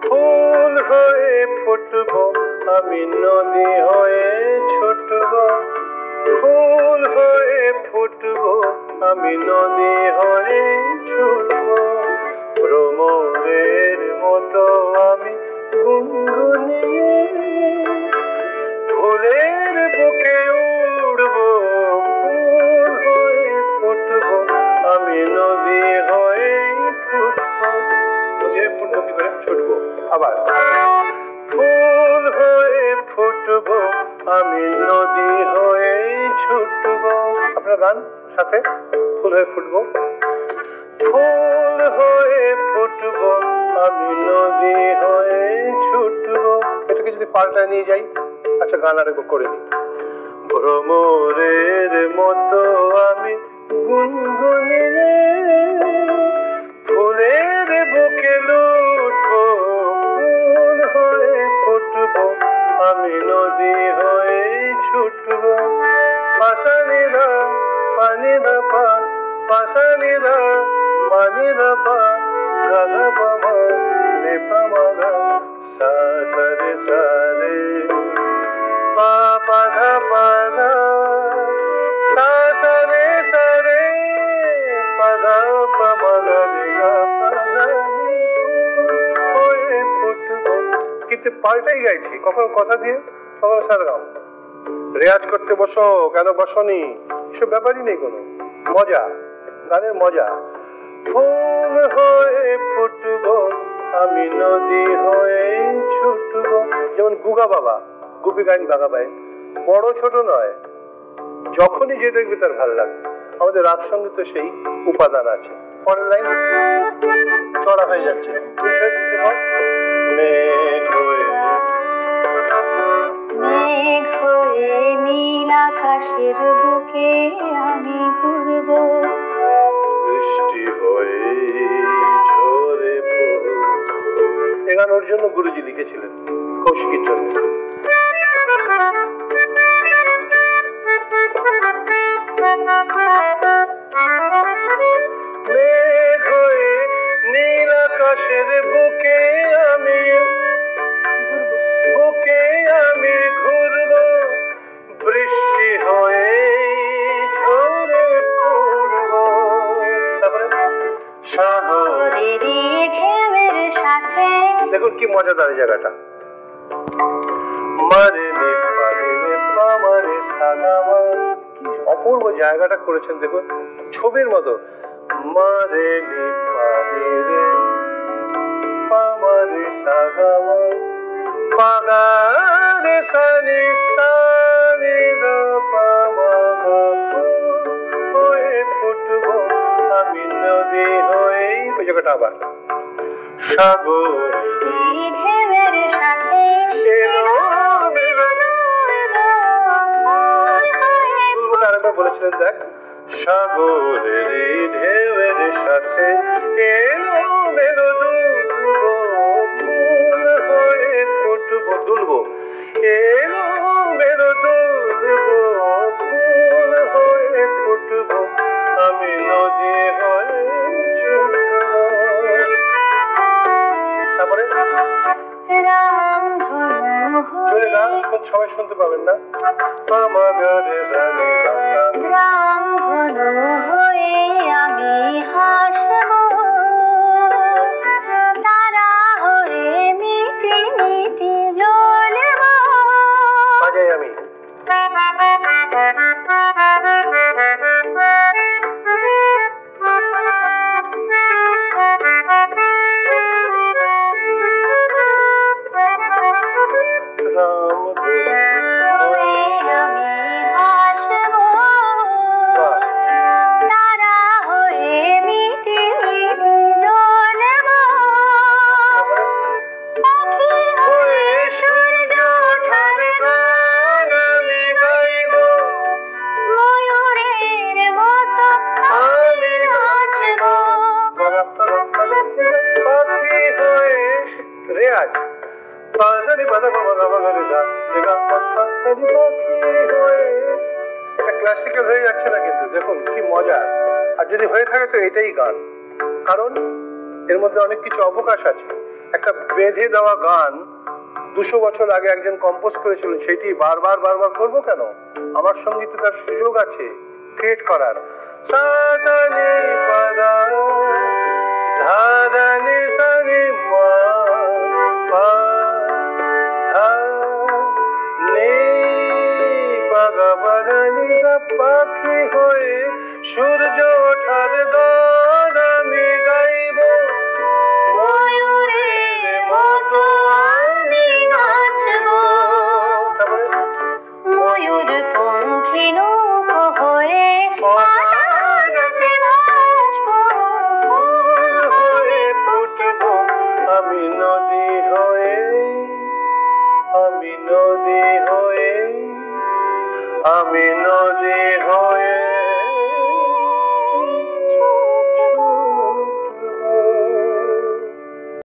ফুল হয়ে ফুটবো আমি নদী হয়ে ছুটবো, ফুল হয়ে ফুটবো আমি নদী হয়ে ছুটবো, ভ্রমরের মতো আমি গুনগুনিয়ে ফুলের বুকে উড়বো, ফুল হয়ে ফুটবো আমি নদী হয়ে ফুটবো, ফুটবো কি করে ছুটবো, আবার ফুল হয়ে ফুটবো আমি নদী হয়ে ছুটবো। আপনার গান সাথে ফুল হয়ে ফুটবো, ফুল হয়ে ফুটবো আমি নদী হয়ে ছুটবো। এটাকে যদি পাল্টায় নিয়ে যাই, আচ্ছা গান আরেকবার করে নিই। ভ্রমরের মতো আমি গুনগুনিয়ে ফুলের বুকে লুটবো, ফুল হয়ে ফুটবো আমি নদী হয়ে ছুটবো, পাশানিরা পানি পা পাশানিরা মানি পা গাধা পামা রে পামা সা সারে সারে পা পাধা পাধা সা সারে সারে পাধা পামা রে গা পাধা হয়ে ফুটবো। কিন্তু পাল্টাই গাইছি, কখনো কথা দিয়ে কখনো সারগাম। রেয়াজ করতে বসো, কেন বসনি, এসব ব্যাপারই নেই কোনো, মজা, গানের মজা। ফুল হয়ে ফুটবো আমি নদী হয়ে ছুটবো, যেমন গুগা বাবা গুপি গাইন বাগাবাই, বড় ছোট নয়, যখনই যে দেখবি তার ভালো লাগবে। আমাদের রাগ সঙ্গীত তো সেই উপাদান আছে। পরের লাইন চড়া হয়ে যাচ্ছে, মেঘ হয়ে মেঘ হয়ে নীল আকাশের বুকে আমি ঘুরবো, বৃষ্টি হয়ে ঝরে পড়বো। এ গান ওর জন্য গুরুজি লিখেছিলেন, কৌশিকের জন্য। মেঘ হয়ে নীল আকাশের বুকে আমি ঘুরবো, বৃষ্টি হয়ে ঝরে পড়বো। তারপরে সাগরের ঢেউয়ের সাথে, দেখুন কি মজাদার এই জায়গাটা, মারে নে পারে নে পামারে সাগামা, কি অপূর্ব জায়গাটা করেছেন দেখুন, ছবির মতো। মারে নে পারে রে পামারে সাগামা পাগারে সানি সানি দা পামা হয়ে ফুটবো আমি নদী হয়ে, ওই জায়গাটা আবার সাগর ঢেউয়ের সাথে আরেকবার বলেছিলেন, দেখ সাগরের ঢেউয়ের সাথে এলো মেলো দুলবো, ফুল হয়ে ফুটবো দুলবো, এলো মেলো দুলবো, ফুল হয়ে ফুটবো আমি নদী হয়ে ছুটবো। তারপরে চলে না, সবাই শুনতে পাবেন না। রামধনু হয়ে আমি হাসবো, তারা হয়ে মিটি মিটি জ্বলবো। বাজাই আমি ক্লাসিক্যাল হয়ে যাচ্ছে না, কিন্তু দেখুন কি মজা। আর যদি হয়ে থাকে তো এটাই গান। কারণ এর মধ্যে অনেক কিছু অবকাশ আছে। একটা বেঁধে দেওয়া গান 200 বছর আগে একজন কম্পোজ করেছিলেন, সেটি বারবার বারবার করবো কেন? আমার সঙ্গীতে তার সুযোগ আছে ক্রিয়েট করার। সা সা নি পা